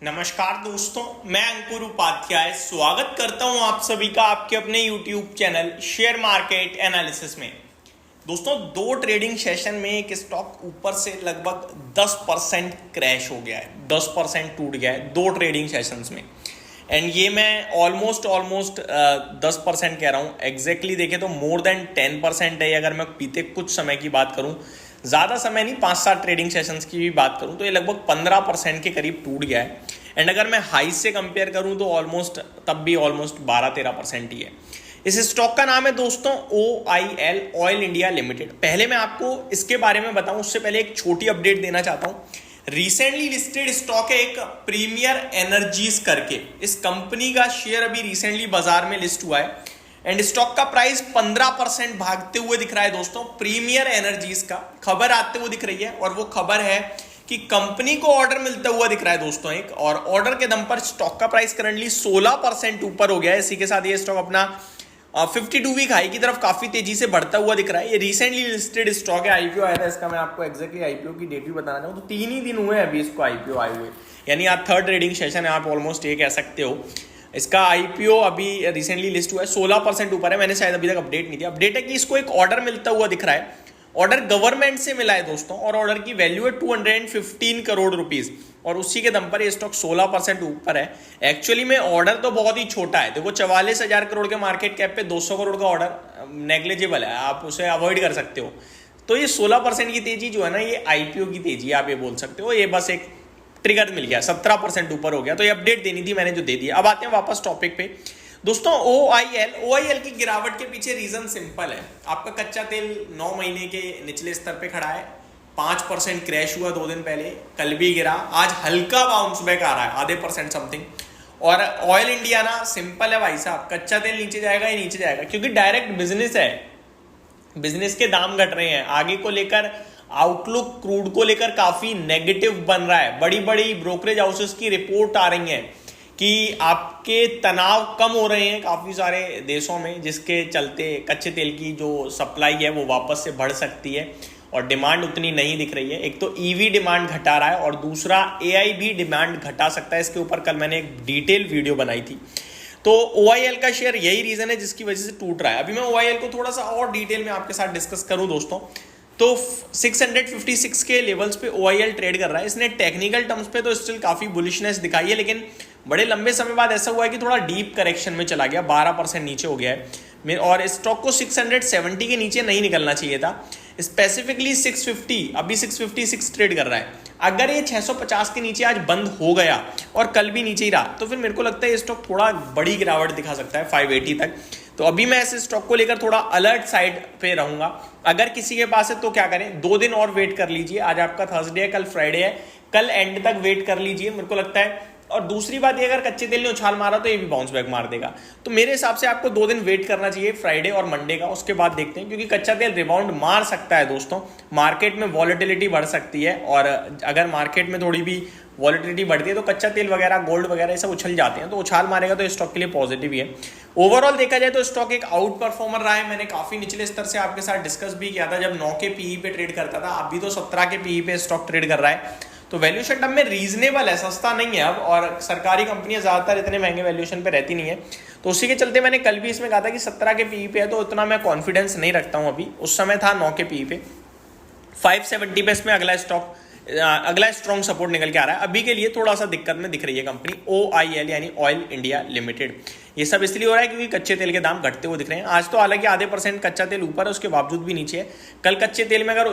नमस्कार दोस्तों, मैं अंकुर उपाध्याय स्वागत करता हूं आप सभी का आपके अपने YouTube channel share market analysis में। दोस्तों, दो ट्रेडिंग सेशन में एक स्टॉक ऊपर से लगभग 10% क्रैश हो गया है, 10% टूट गया है दो ट्रेडिंग सेशंस में। एंड ये मैं ऑलमोस्ट 10% कह रहा हूँ, एग्जैक्टली देखें तो मोर देन 10% है। अगर मैं बीते कुछ समय की बात करूँ, ज़्यादा समय नहीं, 5-7 ट्रेडिंग सेशंस की भी बात करूं तो ये लगभग 15% के करीब टूट गया है। एंड अगर मैं हाई से कंपेयर करूं तो तब भी ऑलमोस्ट 12-13% ही है। इस स्टॉक का नाम है दोस्तों OIL, ऑयल इंडिया लिमिटेड। पहले मैं आपको इसके बारे में बताऊं उससे पहले एक छोटी अपडेट देना चाहता हूं। रिसेंटली लिस्टेड स्टॉक है एक प्रीमियर एनर्जीज करके। इस कंपनी का शेयर अभी रिसेंटली बाजार में लिस्ट हुआ है एंड स्टॉक का प्राइस 15% भागते हुए दिख रहा है दोस्तों। प्रीमियर एनर्जीज का खबर आते हुए दिख रही है और वो खबर है कि कंपनी को ऑर्डर मिलता हुआ दिख रहा है दोस्तों एक, और ऑर्डर के दम पर स्टॉक का प्राइस करंटली 16% ऊपर हो गया है। इसी के साथ ये स्टॉक अपना 52 वीक हाई की तरफ काफी तेजी से बढ़ता हुआ दिख रहा है। ये रिसेंटली लिस्टेड स्टॉक है, आईपीओ आया था इसका। मैं आपको एक्जैक्टली आईपीओ की डेट भी बताना चाहूँ तो 3 ही दिन हुए अभी इसको आईपीओ आए हुए, यानी आज थर्ड ट्रेडिंग सेशन है, आप ऑलमोस्ट ये कह सकते हो। इसका आईपीओ अभी रिसेंटली लिस्ट हुआ है, 16% ऊपर है। मैंने शायद अभी तक अपडेट नहीं दिया। अपडेट है कि इसको एक ऑर्डर मिलता हुआ दिख रहा है। ऑर्डर गवर्नमेंट से मिला है दोस्तों और ऑर्डर की वैल्यू है 215 करोड़ रुपीज और उसी के दम पर ये स्टॉक 16% ऊपर है। एक्चुअली में ऑर्डर तो बहुत ही छोटा है, देखो 44,000 करोड़ के मार्केट कैप पे 200 करोड़ का ऑर्डर नेग्लिजिबल है, आप उसे अवॉइड कर सकते हो। तो ये 16% की तेजी जो है ना, ये आईपीओ की तेजी आप ये बोल सकते हो। ये बस एक ट्रिगर मिल गया, 17% ऊपर हो गया। तो ये अपडेट देनी थी, मैंने जो दे दिया। अब आते हैं वापस टॉपिक पे दोस्तों। OIL की गिरावट के पीछे रीजन सिंपल है। आपका कच्चा तेल 9 महीने के निचले स्तर पे खड़ा है, 5% क्रैश हुआ 2 दिन पहले, कल भी गिरा, आज हल्का बाउंस बैक आ रहा है, आधे % समथिंग। और ऑयल इंडिया ना सिंपल है भाई साहब, कच्चा तेल नीचे जाएगा ही नीचे जाएगा, क्योंकि डायरेक्ट बिजनेस है, बिजनेस के दाम घट रहे हैं। आगे को लेकर आउटलुक क्रूड को लेकर काफी नेगेटिव बन रहा है। बड़ी बड़ी ब्रोकरेज हाउसेस की रिपोर्ट आ रही है कि आपके तनाव कम हो रहे हैं काफी सारे देशों में, जिसके चलते कच्चे तेल की जो सप्लाई है वो वापस से बढ़ सकती है और डिमांड उतनी नहीं दिख रही है। एक तो ईवी डिमांड घटा रहा है और दूसरा AI भी डिमांड घटा सकता है। इसके ऊपर कल मैंने एक डिटेल वीडियो बनाई थी। तो OIL का शेयर यही रीजन है जिसकी वजह से टूट रहा है। अभी मैं OIL को थोड़ा सा और डिटेल में आपके साथ डिस्कस करूं दोस्तों, तो 656 के लेवल्स पे OIL ट्रेड कर रहा है। इसने टेक्निकल टर्म्स पे तो स्टिल काफी बुलिशनेस दिखाई है, लेकिन बड़े लंबे समय बाद ऐसा हुआ है कि थोड़ा डीप करेक्शन में चला गया, 12% नीचे हो गया है और स्टॉक को 670 के नीचे नहीं निकलना चाहिए था। स्पेसिफिकली 650, अभी 656 ट्रेड कर रहा है। अगर ये 650 के नीचे आज बंद हो गया और कल भी नीचे ही रहा तो फिर मेरे को लगता है ये स्टॉक थोड़ा बड़ी गिरावट दिखा सकता है 580 तक। तो अभी मैं ऐसे स्टॉक को लेकर थोड़ा अलर्ट साइड पे रहूंगा। अगर किसी के पास है तो क्या करें, 2 दिन और वेट कर लीजिए। आज आपका थर्सडे है, कल फ्राइडे है, कल एंड तक वेट कर लीजिए मेरे को लगता है। और दूसरी बात ये, अगर कच्चे तेल ने उछाल मारा तो ये भी बाउंस बैक मार देगा। तो मेरे हिसाब से आपको 2 दिन वेट करना चाहिए, फ्राइडे और मंडे का, उसके बाद देखते हैं, क्योंकि कच्चा तेल रिबाउंड मार सकता है दोस्तों। मार्केट में वॉलेटिलिटी बढ़ सकती है और अगर मार्केट में थोड़ी भी वॉलेटिलिटी बढ़ती है तो कच्चा तेल वगैरह, गोल्ड वगैरह ये सब उछल जाते हैं, तो उछाल मारेगा तो स्टॉक के लिए पॉजिटिव ही है। ओवरऑल देखा जाए तो स्टॉक एक आउट परफॉर्मर रहा है। मैंने काफी निचले स्तर से आपके साथ डिस्कस भी किया था जब 9 के पीई पे ट्रेड करता था, अभी तो 17 के पीई पे स्टॉक ट्रेड कर रहा है। तो वैल्यूएशन टर्म में रीजनेबल है, सस्ता नहीं है अब, और सरकारी कंपनियां ज्यादातर इतने महंगे वैल्यूएशन पे रहती नहीं है। तो उसी के चलते मैंने कल भी इसमें कहा था कि 17 के पीई पे है, तो उतना मैं कॉन्फिडेंस नहीं रखता हूं अभी। उस समय था 9 के पीई पे। 570 पे इसमें अगला स्ट्रॉन्ग सपोर्ट निकल के आ रहा है। अभी के लिए थोड़ा सा दिक्कत में दिख रही है कंपनी OIL यानी ऑयल इंडिया लिमिटेड। ये सब इसलिए हो रहा है क्योंकि कच्चे तेल के दाम घटते हुए दिख रहे हैं। आज तो हालांकि आधे % कच्चा तेल ऊपर है, उसके बावजूद भी नीचे है। कल कच्चे तेल में अगर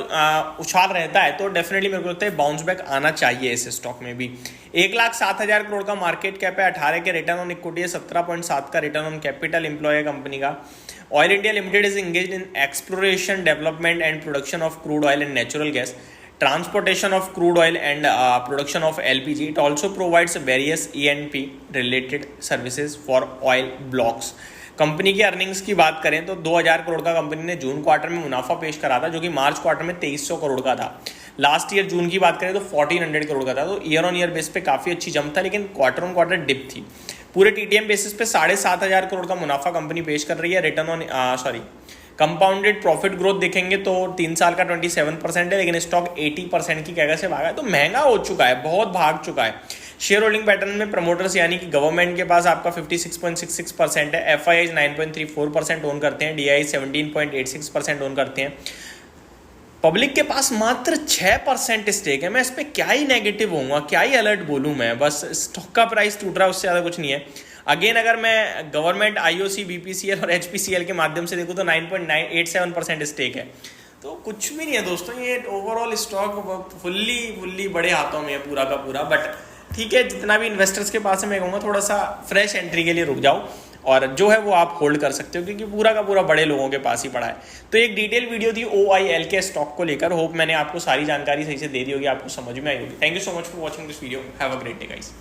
उछाल रहता है तो डेफिनेटली मेरे को लगता है बाउंस बैक आना चाहिए इस स्टॉक में भी। 1,07,000 करोड़ का मार्केट कैप है, 18 के रिटर्न ऑन इक्विटी है, 17.7 का रिटर्न ऑन कैपिटल एम्प्लॉय है कंपनी का। Oil India limited is engaged in exploration, development and production of crude oil and natural gas, transportation of crude oil and production of LPG. It also provides various E&P related services for oil blocks. Company की earnings की बात करें तो 2000 करोड़ का company ने जून quarter में मुनाफा पेश करा था, जो कि मार्च क्वार्टर में 2300 करोड़ का था। लास्ट ईयर जून की बात करें तो 1400 करोड़ का था। तो ईयर ऑन ईयर बेस पे काफी अच्छी जंप था, लेकिन क्वार्टर ऑन क्वार्टर डिप थी। पूरे TTM बेसिस पे 7,500 करोड़ का मुनाफा कंपनी पेश कर रही है। Return on compounded profit growth देखेंगे तो 3 साल का 27% है, लेकिन स्टॉक 80% की कैगर से भागा है। तो महंगा हो चुका है, बहुत भाग चुका है। शेयर होल्डिंग पैटर्न में प्रमोटर्स यानी कि गवर्नमेंट के पास आपका 56.66% है, FIIs 9.34% ओन करते हैं, DIIs 17.86% ओन करते हैं, पब्लिक के पास मात्र 6% स्टेक है। मैं इस पर क्या ही नेगेटिव होऊंगा, क्या ही अलर्ट बोलूँ मैं, बस स्टॉक का प्राइस टूट रहा है, उससे ज़्यादा कुछ नहीं है। अगेन अगर मैं गवर्नमेंट, IOC, BPCL और HPCL के माध्यम से देखूँ तो 9.87% स्टेक है, तो कुछ भी नहीं है दोस्तों। ये ओवरऑल स्टॉक फुल्ली बड़े हाथों में है पूरा का पूरा। बट ठीक है, जितना भी इन्वेस्टर्स के पास है मैं कहूँगा थोड़ा सा फ्रेश एंट्री के लिए रुक जाओ, और जो है वो आप होल्ड कर सकते हो, क्योंकि पूरा का पूरा बड़े लोगों के पास ही पड़ा है। तो एक डिटेल वीडियो थी OIL के स्टॉक को लेकर। होप मैंने आपको सारी जानकारी सही से दे दी होगी, आपको समझ में आई होगी। Thank you so much for watching this video. Have a great day guys.